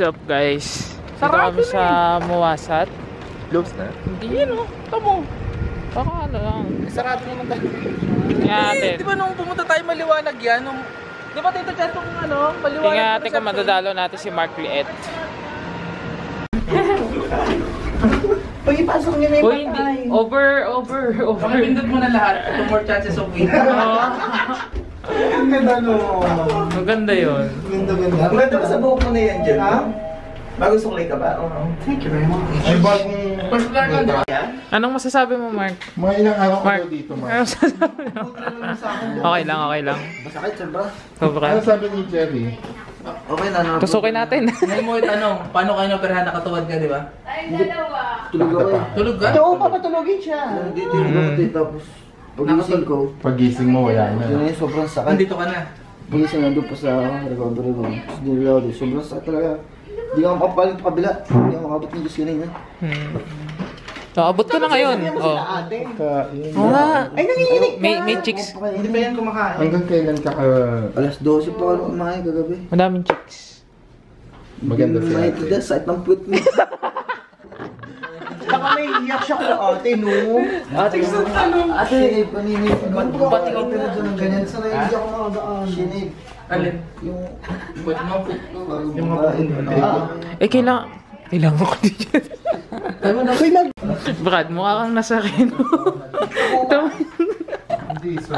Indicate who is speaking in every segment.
Speaker 1: up guys? Dito kami sa Mawasat.
Speaker 2: Close na?
Speaker 1: Hindi yun o. Tamo. Baka ano lang.
Speaker 2: Sarado naman tayo.
Speaker 1: Tingnan natin.
Speaker 2: Di ba nung pumunta tayo maliwanag yan? Di ba Tito Chat kung ano? Maliwanag.
Speaker 1: Tingnan natin kung madadalo natin si Mark Liet.
Speaker 3: Pag-ipasok niyo na yung
Speaker 1: Uy, hindi. Over.
Speaker 2: Pag-pindot mo na lahat. 2 more chances of winning.
Speaker 3: Ang ganda no.
Speaker 1: Maganda yun.
Speaker 3: Ganda. Ang ganda ba sa buhok mo na yan dyan? Ha? Bago suklay ka ba? Oo. Thank you very much.
Speaker 4: Ay, bagong...
Speaker 2: First plan lang daw.
Speaker 1: Anong masasabi mo, Mark?
Speaker 4: Mga ilang araw ko
Speaker 1: Mark,
Speaker 4: daw dito, Mark.
Speaker 1: anong masasabi mo? Okay lang.
Speaker 3: Masakit, sobra.
Speaker 1: Sobra.
Speaker 4: Ano sabi ni Jerry?
Speaker 3: Okay na.
Speaker 1: Tusukin natin.
Speaker 2: Ngayon mo itanong, paano kayo na-operahan nakatuwad ka, di ba?
Speaker 3: Tulog ako eh.
Speaker 2: Tulog ka?
Speaker 3: Oo, papatulogin siya. Dito yung kapatid, tapos pagising ko.
Speaker 4: Pagising mo, wala na.
Speaker 3: Yun na yung sobrang sakit.
Speaker 2: Nandito ka na.
Speaker 3: Pagising nandun pa sa recovery room. Tapos dinilawad eh. Sobrang sakit talaga. Hindi ka makapalit pa kabila. Hindi ka makabot ng Diyos kanina.
Speaker 1: Abot ko na ngayon. Oh.
Speaker 4: Kain.
Speaker 1: Oo nga.
Speaker 3: Ay, nanginginig ka!
Speaker 1: May chicks.
Speaker 3: Hindi pa yan kumakain.
Speaker 4: Hanggang kailan ka
Speaker 3: Alas 12 pa ako kumain kagabi.
Speaker 1: Madaming chicks.
Speaker 4: maganda si
Speaker 3: May
Speaker 4: ate?
Speaker 3: tida, sakit ng puwet mo. Baka may iyak siya ko ate, no? Ate, Sinib, paninib. Ba't ka opera doon ng ganyan? Sana hindi ako makadaan. Sinib.
Speaker 2: Alin?
Speaker 3: Yung...
Speaker 2: Pwede mo po.
Speaker 3: Yung mga...
Speaker 1: Kailangan ko dito. Brad, mukha kang nasa Reno.
Speaker 4: Hindi, sa...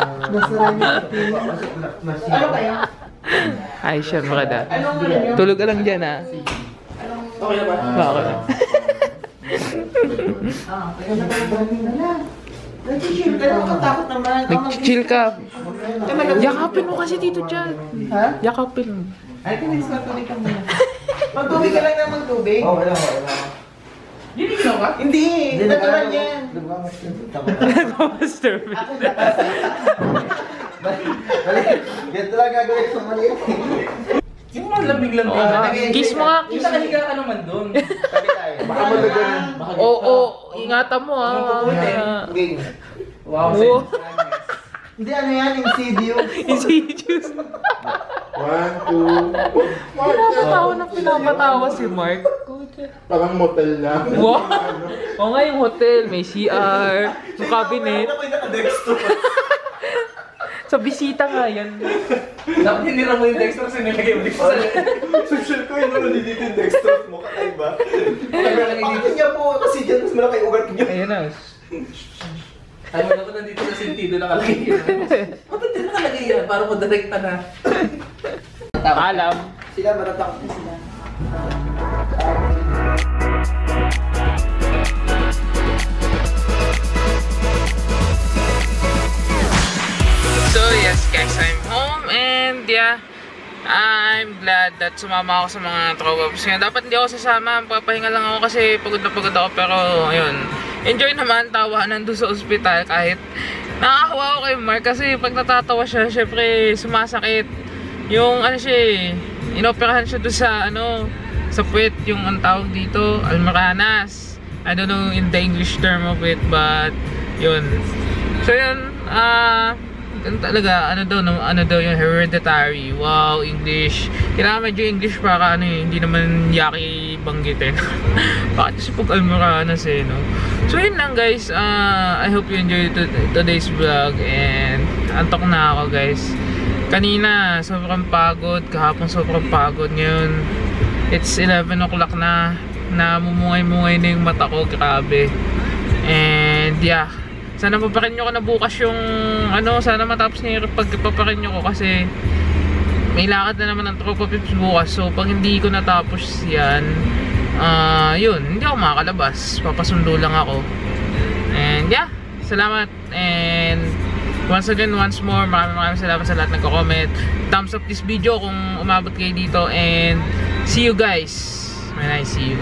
Speaker 3: Ano kaya?
Speaker 1: Ay, siya, Brad ah. Tulog ka lang dyan ah.
Speaker 2: Okay na ba?
Speaker 1: Okay lang.
Speaker 3: Nag-chill ka, nakatakot naman.
Speaker 1: Nag-chill ka. Yakapin mo kasi dito dyan.
Speaker 3: Ha?
Speaker 1: Yakapin mo.
Speaker 3: Ay, tinis na tubig ka muna. Magtubig ka lang na magtubig? Oo, wala.
Speaker 2: Hindi ginawa ka?
Speaker 3: Hindi, natural yan.
Speaker 1: Nag-master.
Speaker 3: Ako na kasi. Mali, ganito lang gagawin sa maliit.
Speaker 2: Yung mga lamig-lamig.
Speaker 1: Kiss mo nga.
Speaker 2: Kiss nakahiga ka naman doon.
Speaker 3: Tabi tayo.
Speaker 4: Baka malagan.
Speaker 1: Oo, ingatan mo ah.
Speaker 3: Game.
Speaker 2: Wow,
Speaker 1: Oo.
Speaker 3: Hindi, ano yan, insidio.
Speaker 1: Insidious.
Speaker 4: 1, 2...
Speaker 1: Pinapatawa si Mark.
Speaker 4: Parang motel na.
Speaker 1: Wow! O nga yung hotel, may CR, yung cabinet.
Speaker 3: Ano ko yung naka-dextro?
Speaker 1: Sa bisita nga yan.
Speaker 2: Dapat hinira mo yung dextrose yung nilagay mo dito sa...
Speaker 3: Social ko yun, ano dito yung dextro mo, katay ba? Bakit niya po, kasi dyan mas malaki yung ugat niya.
Speaker 1: Ayun na.
Speaker 2: Ay, mo dapat nandito sa sentido nakalagay yun. Bakit din nakalagay yan? Para mo direkta na.
Speaker 1: Alam.
Speaker 3: Sila, matatakot na sila.
Speaker 1: So yes guys, I'm home and yeah, I'm glad that sumama ako sa mga tropa. Kasi dapat hindi ako sasama, papahinga lang ako kasi pagod na pagod ako. Pero ayun, enjoy naman tawanan doon sa ospital kahit nakakahawa ako kay Mark kasi pag natatawa siya, syempre sumasakit. Yung ano siya eh, inoperahan siya doon sa ano, sa puwet, yung ang tawag dito, almoranas. I don't know in the English term of it, but yun. So yun, talaga, ano daw yung hereditary. Wow, English. Kailangan medyo English para ano eh, hindi naman yaki banggitin. Bakit kasi pag almoranas eh, no? So yun lang guys, I hope you enjoyed today's vlog and antok na ako guys. Kanina, sobrang pagod. Kahapon sobrang pagod. Ngayon, it's 11 o'clock na. Namumungay-mungay na yung mata ko. Grabe. And yeah, sana papakin nyo ko na bukas yung ano, sana matapos na yung pagpapakin nyo ko kasi may lakad na naman ng Tropa Pips bukas. So pag hindi ko natapos yan, yun, hindi ako makakalabas. Papasundo lang ako. And yeah, salamat. And once again, once more, maraming salamat sa lahat nagko-comment. Thumbs up this video kung umabot kayo dito. And see you guys when I see you.